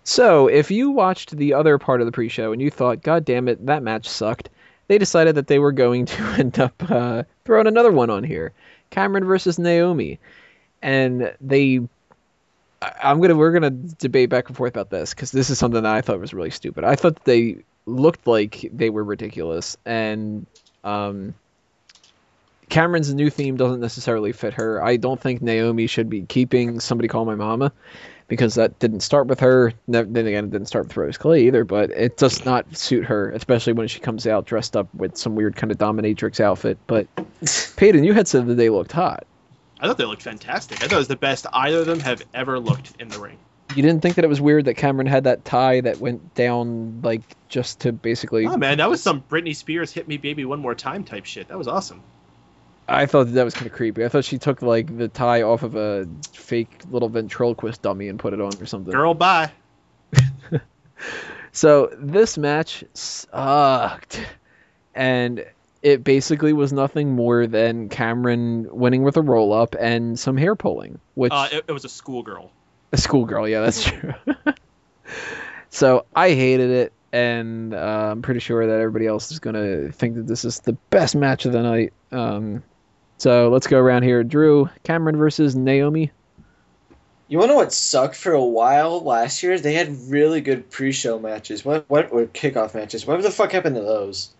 So, if you watched the other part of the pre-show and you thought, God damn it, that match sucked, they decided that they were going to end up throwing another one on here. Cameron versus Naomi. And we're gonna debate back and forth about this because this is something that I thought was really stupid. I thought they looked like they were ridiculous, and Cameron's new theme doesn't necessarily fit her. I don't think Naomi should be keeping Somebody Call My Mama because that didn't start with her. Then again, it didn't start with Rose Clay either, but it does not suit her, especially when she comes out dressed up with some weird kind of dominatrix outfit. But Peyton, you had said that they looked hot. I thought they looked fantastic. I thought it was the best either of them have ever looked in the ring. You didn't think that it was weird that Cameron had that tie that went down, like, just to basically... Oh, man, that was some Britney Spears Hit Me Baby One More Time type shit. That was awesome. I thought that was kind of creepy. I thought she took, like, the tie off of a fake little ventriloquist dummy and put it on or something. Girl, bye. So, this match sucked. And it basically was nothing more than Cameron winning with a roll-up and some hair pulling. Which it was a schoolgirl. A schoolgirl, yeah, that's true. So, I hated it. And I'm pretty sure that everybody else is going to think that this is the best match of the night. So let's go around here. Drew, Cameron versus Naomi. You want to know what sucked for a while last year? They had really good pre-show matches. What or kickoff matches? Whatever the fuck happened to those?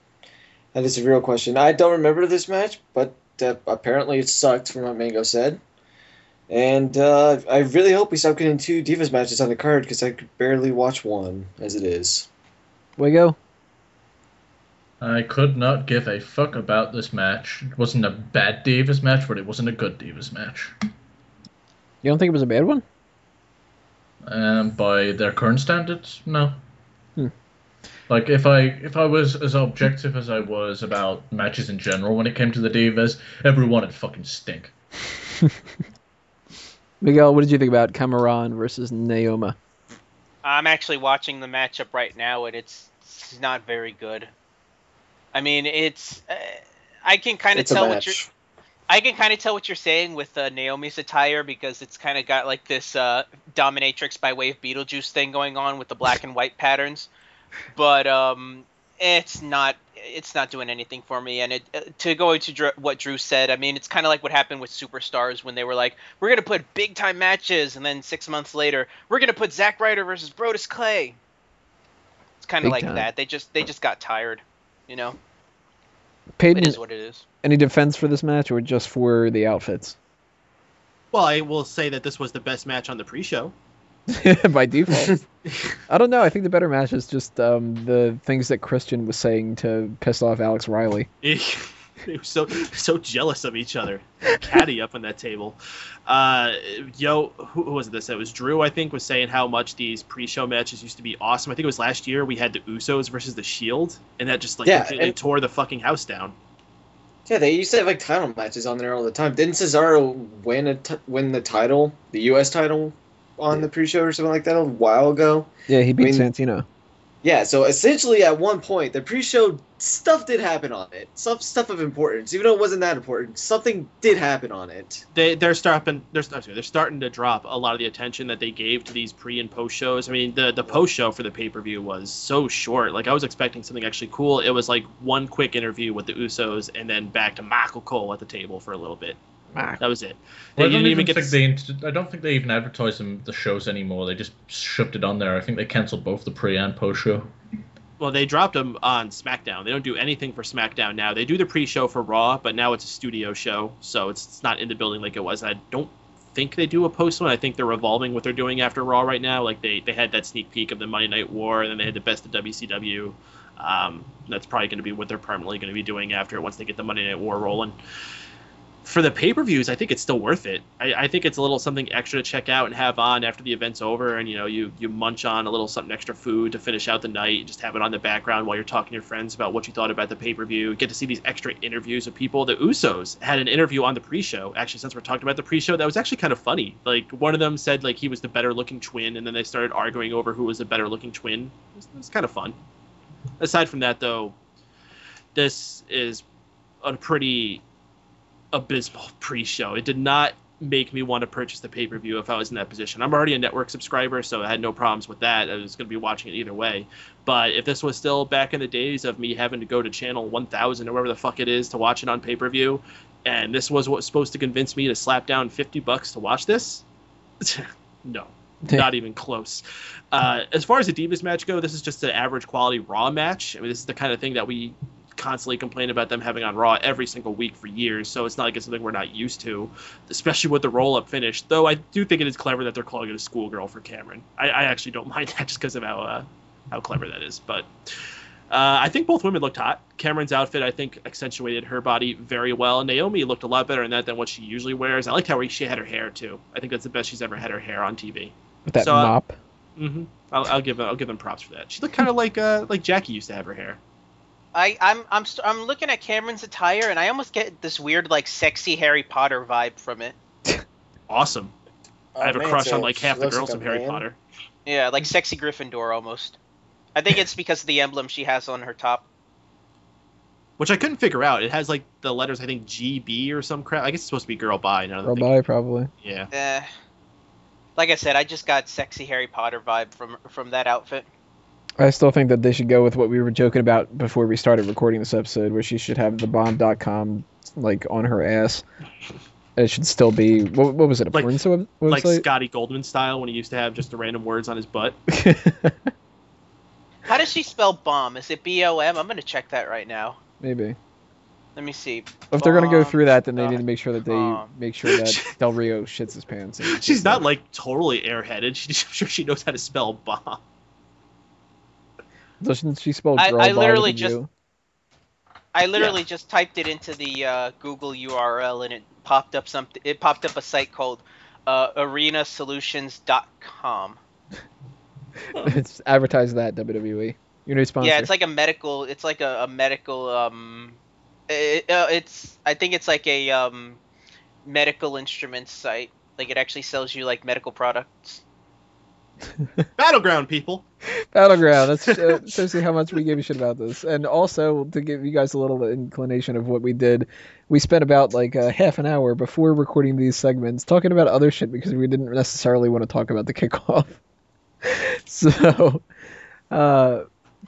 That is a real question. I don't remember this match, but apparently it sucked from what Mango said. And I really hope we stop getting 2 Divas matches on the card because I could barely watch one as it is. Wigo? I could not give a fuck about this match. It wasn't a bad Divas match, but it wasn't a good Divas match. You don't think it was a bad one? By their current standards, no. Like, if I was as objective as I was about matches in general when it came to the Divas, everyone would fucking stink. Miguel, what did you think about Cameron versus Naomi? I'm actually watching the matchup right now, and it's not very good. I mean, it's I can kind of tell what you're saying with Naomi's attire because it's kind of got like this dominatrix by way of Beetlejuice thing going on with the black and white patterns, but it's not doing anything for me. And to go into what Drew said, I mean, it's kind of like what happened with Superstars when they were like, we're gonna put big time matches, and then 6 months later, we're gonna put Zack Ryder versus Brodus Clay. It's kind of like that. They just got tired, you know. Peyton, it is what it is. Any defense for this match, or just for the outfits? Well, I will say that this was the best match on the pre-show. By default. I don't know. I think the better match is just the things that Christian was saying to piss off Alex Riley. They were so jealous of each other. Caddy up on that table. Who was this? It was Drew, I think, was saying how much these pre-show matches used to be awesome. I think it was last year we had the Usos versus the Shield, and that just it tore the fucking house down. Yeah, they used to have like title matches on there all the time. Didn't Cesaro win the title, the U.S. title, on the pre-show or something like that a while ago? Yeah, he beat Santino. Yeah, so essentially at one point, the pre-show stuff did happen on it. Stuff of importance, even though it wasn't that important. Something did happen on it. They're starting to drop a lot of the attention that they gave to these pre and post shows. I mean, the post show for the pay-per-view was so short. Like, I was expecting something actually cool. It was like one quick interview with the Usos and then back to Michael Cole at the table for a little bit. That was it. I don't think they even advertise the shows anymore. They just shoved it on there. I think they canceled both the pre and post show. Well, they dropped them on SmackDown. They don't do anything for SmackDown now. They do the pre-show for Raw, but now it's a studio show, so it's not in the building like it was. I don't think they do a post one. I think they're revolving what they're doing after Raw right now. Like they had that sneak peek of the Monday Night War, and then they had the best of WCW. That's probably going to be what they're permanently going to be doing after once they get the Monday Night War rolling. For the pay-per-views, I think it's still worth it. I think it's a little something extra to check out and have on after the event's over, and you munch on a little something extra food to finish out the night, just have it on the background while you're talking to your friends about what you thought about the pay-per-view. Get to see these extra interviews of people. The Usos had an interview on the pre-show. Actually, since we're talking about the pre-show, that was actually kind of funny. Like, one of them said like he was the better-looking twin, and then they started arguing over who was the better-looking twin. It was kind of fun. Aside from that, though, this is a pretty abysmal pre-show. It did not make me want to purchase the pay-per-view if I was in that position. I'm already a network subscriber, so I had no problems with that. I was going to be watching it either way. But if this was still back in the days of me having to go to channel 1000 or whatever the fuck it is to watch it on pay-per-view, and this was what was supposed to convince me to slap down $50 to watch this, no, not even close. As far as the Divas match go, this is just an average quality Raw match. I mean, this is the kind of thing that we constantly complain about them having on Raw every single week for years, so it's not like it's something we're not used to, especially with the roll-up finish. Though I do think it is clever that they're calling it a schoolgirl for Cameron. I actually don't mind that just because of how clever that is. But I think both women looked hot. Cameron's outfit, I think, accentuated her body very well. Naomi looked a lot better in that than what she usually wears. I liked how she had her hair, too. I think that's the best she's ever had her hair on TV. With that mop. I'll give them props for that. She looked kind of like Jackie used to have her hair. I'm looking at Cameron's attire, and I almost get this weird, like, sexy Harry Potter vibe from it. Awesome. I have a crush on, like, half the girls from Harry Potter. Yeah, like sexy Gryffindor, almost. I think it's because of the emblem she has on her top. Which I couldn't figure out. It has, like, the letters, I think, GB or some crap. I guess it's supposed to be girl bi. Girl bi, probably. Yeah. Like I said, I just got sexy Harry Potter vibe from that outfit. I still think that they should go with what we were joking about before we started recording this episode, where she should have the bomb.com like on her ass. And it should still be what was it, a porn website? Like Scotty Goldman style when he used to have just the random words on his butt. How does she spell bomb? Is it B-O-M? I'm gonna check that right now. Maybe. Let me see. If they're gonna go through that, then they need to make sure that Del Rio shits his pants. She's not like totally airheaded. I'm sure she knows how to spell bomb. Doesn't she spell girl I literally just just typed it into the Google URL, and it popped up something. It popped up a site called arenasolutions.com. It's advertise that WWE. Your new sponsor. Yeah, it's like a medical. It's like a medical. I think it's like a medical instruments site. Like it actually sells you like medical products. Battleground, people. Battleground. That's shows you how much we gave a shit about this. And also, to give you guys a little inclination of what we did, we spent about like half an hour before recording these segments talking about other shit because we didn't necessarily want to talk about the kickoff. So,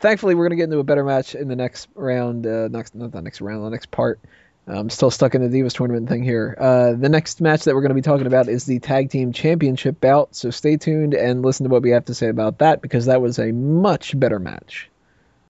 thankfully, we're going to get into a better match in the next round. The next part. I'm still stuck in the Divas tournament thing here. The next match that we're going to be talking about is the Tag Team Championship bout, so stay tuned and listen to what we have to say about that, because that was a much better match.